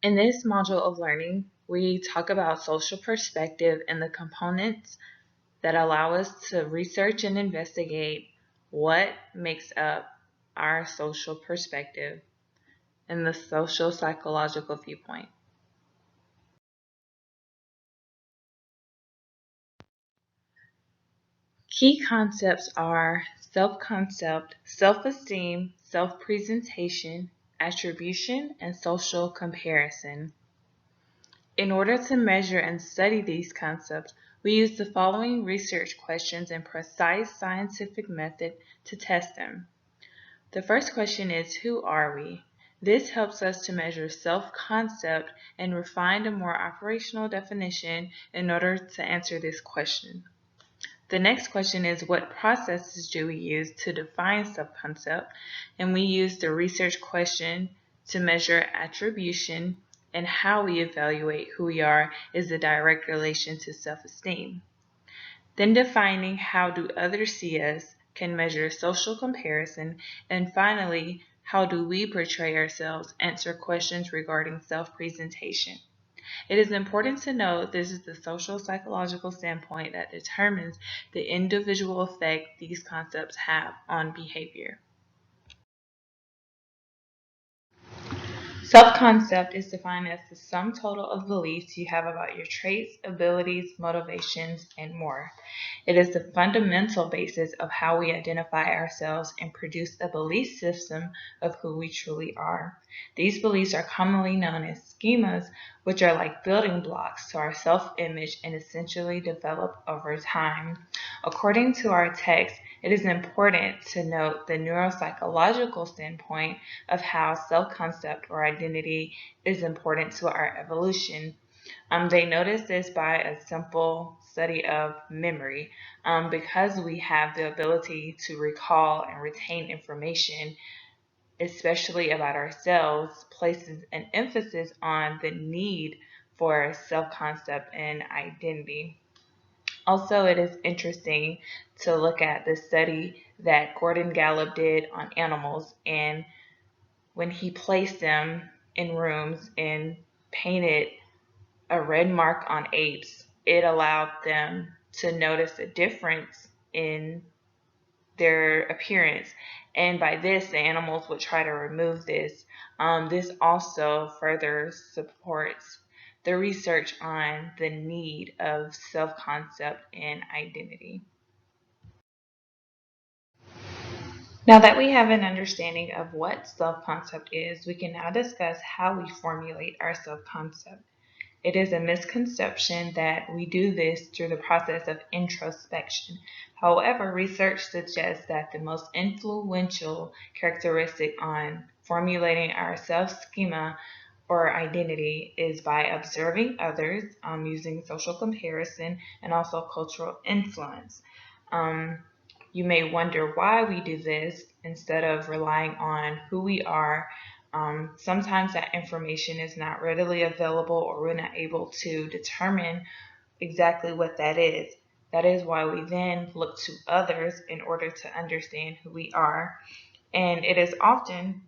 In this module of learning, we talk about social perspective and the components that allow us to research and investigate what makes up our social perspective and the social psychological viewpoint. Key concepts are self-concept, self-esteem, self-presentation, attribution, and social comparison. In order to measure and study these concepts, we use the following research questions and precise scientific method to test them. The first question is, who are we? This helps us to measure self-concept and refine a more operational definition in order to answer this question. The next question is, what processes do we use to define self-concept? And we use the research question to measure attribution, and how we evaluate who we are is the direct relation to self-esteem. Then defining how do others see us can measure social comparison, and finally, how do we portray ourselves, answer questions regarding self-presentation. It is important to note this is the social psychological standpoint that determines the individual effect these concepts have on behavior. Self-concept is defined as the sum total of beliefs you have about your traits, abilities, motivations, and more. It is the fundamental basis of how we identify ourselves and produce a belief system of who we truly are. These beliefs are commonly known as schemas, which are like building blocks to our self-image and essentially develop over time. According to our text, it is important to note the neuropsychological standpoint of how self-concept or identity is important to our evolution. They notice this by a simple study of memory. Because we have the ability to recall and retain information, especially about ourselves, places an emphasis on the need for self-concept and identity. Also, it is interesting to look at the study that Gordon Gallup did on animals, and when he placed them in rooms and painted a red mark on apes, it allowed them to notice a difference in their appearance. And by this, the animals would try to remove this. This also further supports the research on the need of self-concept and identity. Now that we have an understanding of what self-concept is, we can now discuss how we formulate our self-concept. It is a misconception that we do this through the process of introspection. However, research suggests that the most influential characteristic on formulating our self-schema or identity is by observing others, using social comparison, and also cultural influence. You may wonder why we do this instead of relying on who we are. Sometimes that information is not readily available, or we're not able to determine exactly what that is. That is why we then look to others in order to understand who we are. And it is often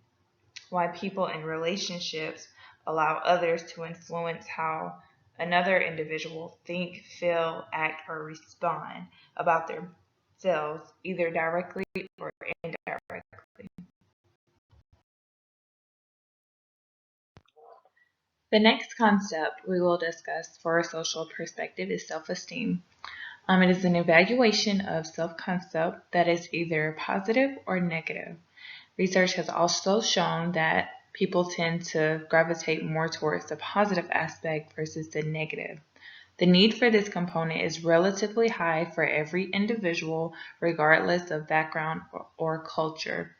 why people in relationships allow others to influence how another individual think, feel, act, or respond about themselves, either directly or indirectly. The next concept we will discuss for a social perspective is self-esteem. It is an evaluation of self-concept that is either positive or negative. Research has also shown that people tend to gravitate more towards the positive aspect versus the negative. The need for this component is relatively high for every individual, regardless of background or culture.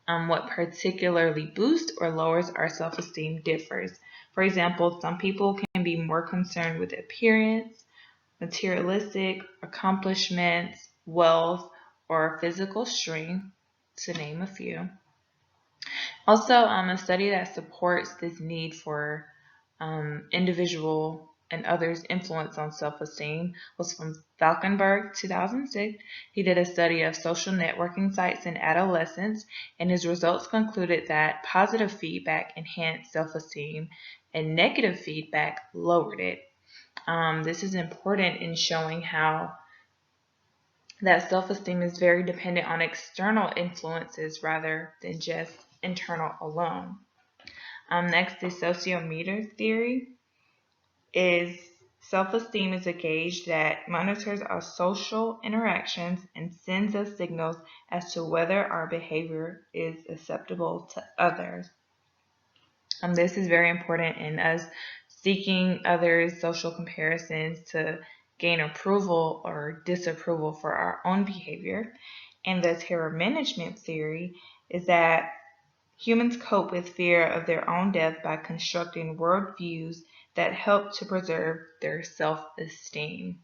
What particularly boosts or lowers our self-esteem differs. For example, some people can be more concerned with appearance, materialistic accomplishments, wealth, or physical strength, to name a few. Also, a study that supports this need for individual and others' influence on self-esteem was from Valkenburg, 2006. He did a study of social networking sites in adolescents, and his results concluded that positive feedback enhanced self-esteem and negative feedback lowered it. This is important in showing how that self-esteem is very dependent on external influences rather than just internal alone. Next is sociometer theory. Is self-esteem is a gauge that monitors our social interactions and sends us signals as to whether our behavior is acceptable to others. This is very important in us seeking others' social comparisons to gain approval or disapproval for our own behavior. And the terror management theory is that humans cope with fear of their own death by constructing worldviews that help to preserve their self-esteem.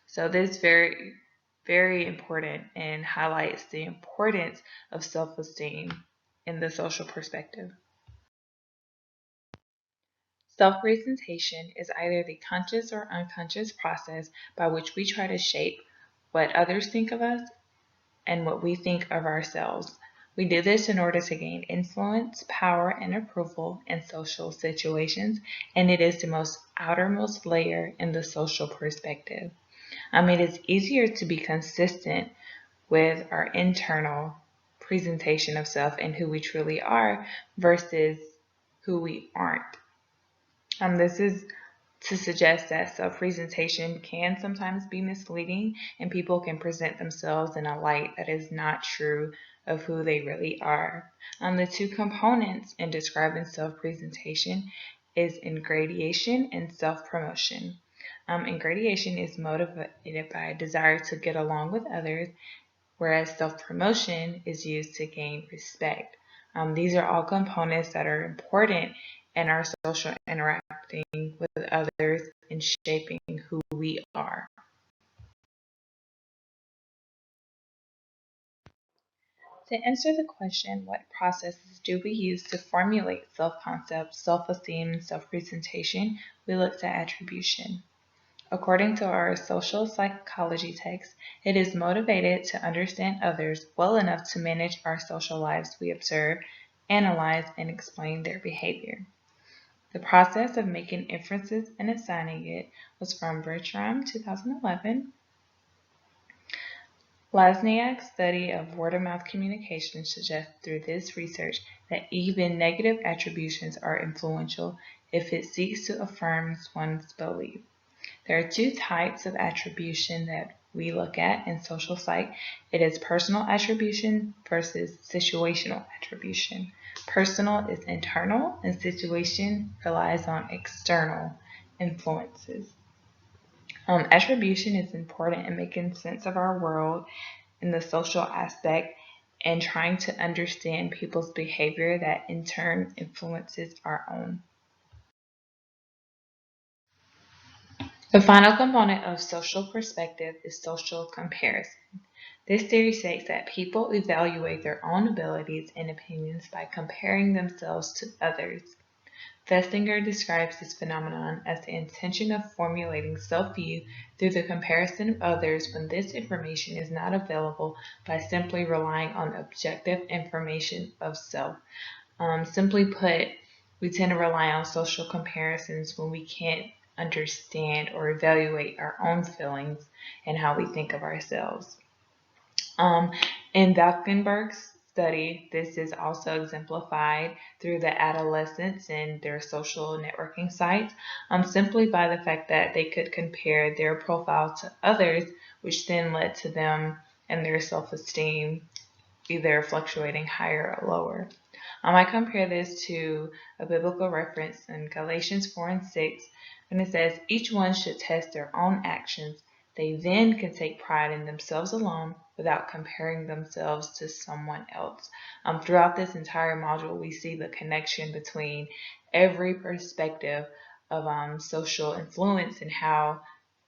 So this is very, very important and highlights the importance of self-esteem in the social perspective. Self-presentation is either the conscious or unconscious process by which we try to shape what others think of us and what we think of ourselves. We do this in order to gain influence, power, and approval in social situations, and it is the most outermost layer in the social perspective. It is easier to be consistent with our internal presentation of self and who we truly are versus who we aren't. This is to suggest that self-presentation can sometimes be misleading and people can present themselves in a light that is not true of who they really are. The two components in describing self-presentation is ingradation and self-promotion. Ingradation is motivated by a desire to get along with others, whereas self-promotion is used to gain respect. These are all components that are important in our social interacting with others and shaping who we are. To answer the question, what processes do we use to formulate self-concept, self-esteem, and self-presentation, we looked at attribution. According to our social psychology text, it is motivated to understand others well enough to manage our social lives we observe, analyze, and explain their behavior. The process of making inferences and assigning it was from Bertram, 2011. Laczniak's study of word-of-mouth communication suggests through this research that even negative attributions are influential if it seeks to affirm one's belief. There are two types of attribution that we look at in social psych. It is personal attribution versus situational attribution. Personal is internal and situation relies on external influences. Attribution is important in making sense of our world in the social aspect and trying to understand people's behavior that in turn influences our own. The final component of social perspective is social comparison. This theory states that people evaluate their own abilities and opinions by comparing themselves to others. Festinger describes this phenomenon as the intention of formulating self-view through the comparison of others when this information is not available by simply relying on objective information of self. Simply put, we tend to rely on social comparisons when we can't understand or evaluate our own feelings and how we think of ourselves. In Valkenburg's study, this is also exemplified through the adolescents and their social networking sites, simply by the fact that they could compare their profile to others, which then led to them and their self-esteem either fluctuating higher or lower. I compare this to a biblical reference in Galatians 4 and 6, when it says, each one should test their own actions. They then can take pride in themselves alone without comparing themselves to someone else. Throughout this entire module, we see the connection between every perspective of social influence and how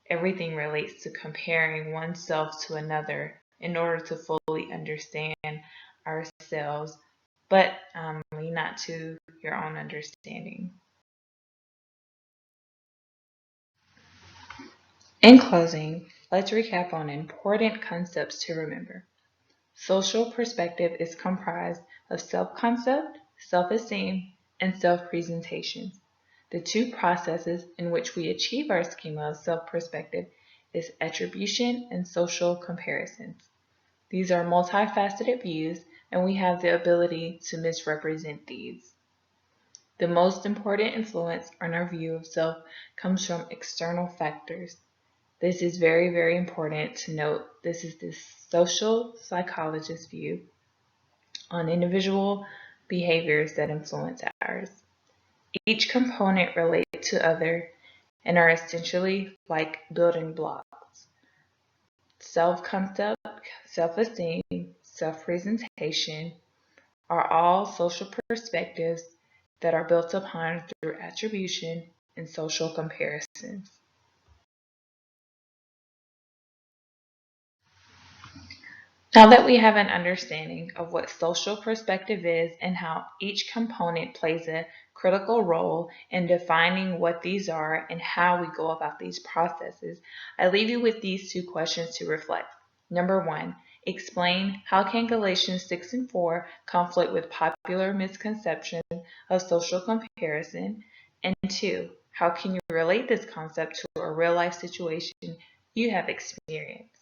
everything relates to comparing oneself to another in order to fully understand ourselves, but lean not to your own understanding. In closing, let's recap on important concepts to remember. Social perspective is comprised of self-concept, self-esteem, and self-presentation. The two processes in which we achieve our schema of self-perspective is attribution and social comparisons. These are multifaceted views, and we have the ability to misrepresent these. The most important influence on our view of self comes from external factors. This is very, very important to note. This is the social psychologist view on individual behaviors that influence ours. Each component relates to other and are essentially like building blocks. Self-concept, self-esteem, self-presentation are all social perspectives that are built upon through attribution and social comparisons. Now that we have an understanding of what social perspective is and how each component plays a critical role in defining what these are and how we go about these processes, I leave you with these two questions to reflect. Number one, explain how can Galatians 6 and 4 conflict with popular misconception of social comparison? And two, how can you relate this concept to a real life situation you have experienced?